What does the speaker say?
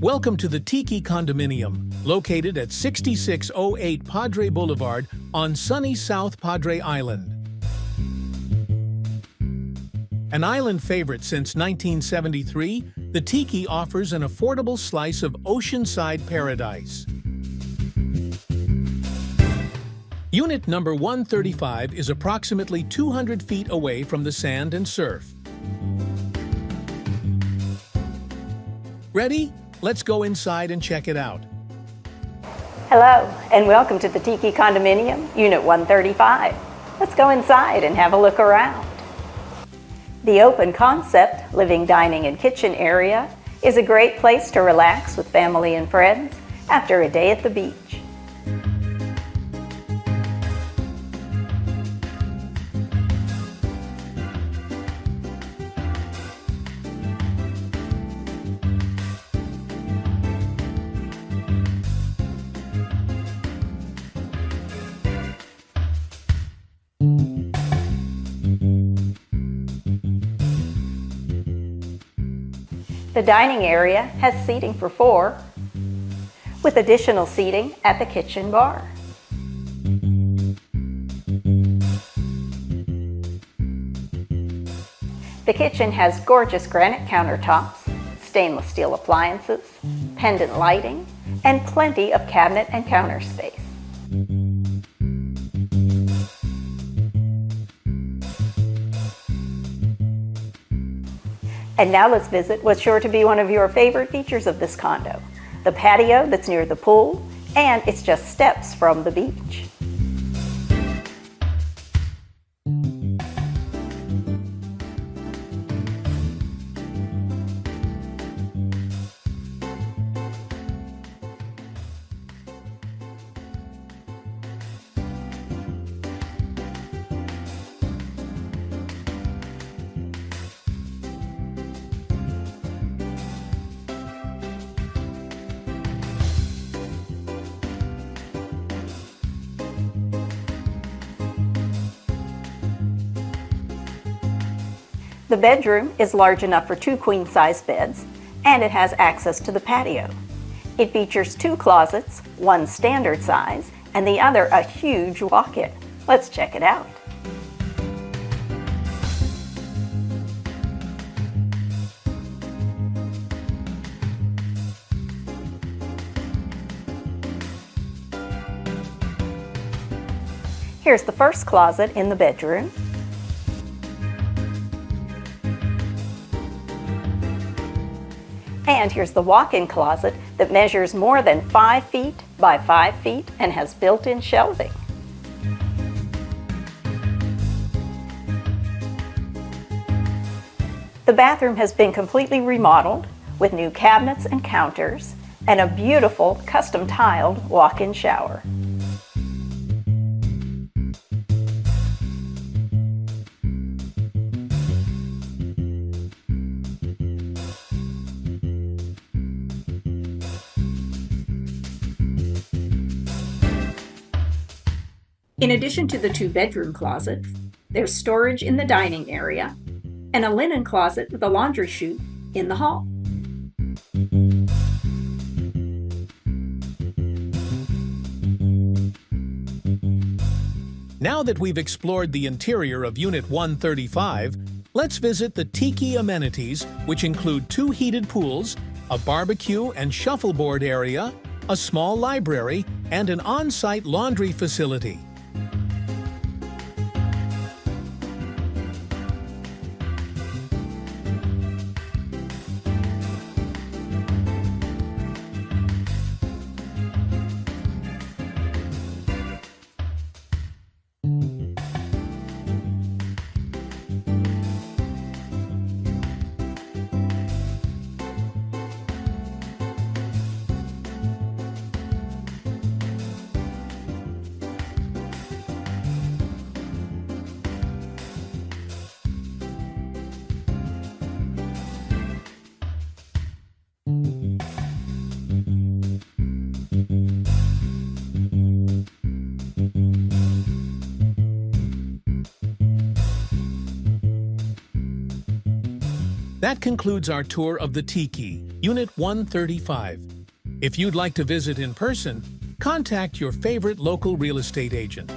Welcome to the Tiki Condominium, located at 6608 Padre Boulevard on sunny South Padre Island. An island favorite since 1973, the Tiki offers an affordable slice of oceanside paradise. Unit number 135 is approximately 200 feet away from the sand and surf. Ready? Let's go inside and check it out. Hello, and welcome to the Tiki Condominium, Unit 135. Let's go inside and have a look around. The open concept living, dining, and kitchen area is a great place to relax with family and friends after a day at the beach. The dining area has seating for 4, with additional seating at the kitchen bar. The kitchen has gorgeous granite countertops, stainless steel appliances, pendant lighting, and plenty of cabinet and counter space. And now let's visit what's sure to be one of your favorite features of this condo, the patio that's near the pool, and it's just steps from the beach. The bedroom is large enough for 2 queen-size beds, and it has access to the patio. It features 2 closets, one standard size, and the other a huge walk-in. Let's check it out. Here's the first closet in the bedroom. And here's the walk-in closet that measures more than 5 feet by 5 feet and has built-in shelving. The bathroom has been completely remodeled with new cabinets and counters and a beautiful custom-tiled walk-in shower. In addition to the 2 bedroom closets, there's storage in the dining area and a linen closet with a laundry chute in the hall. Now that we've explored the interior of Unit 135, let's visit the Tiki amenities, which include 2 heated pools, a barbecue and shuffleboard area, a small library, and an on-site laundry facility. That concludes our tour of the Tiki. Unit 135. If you'd like to visit in person, contact your favorite local real estate agent.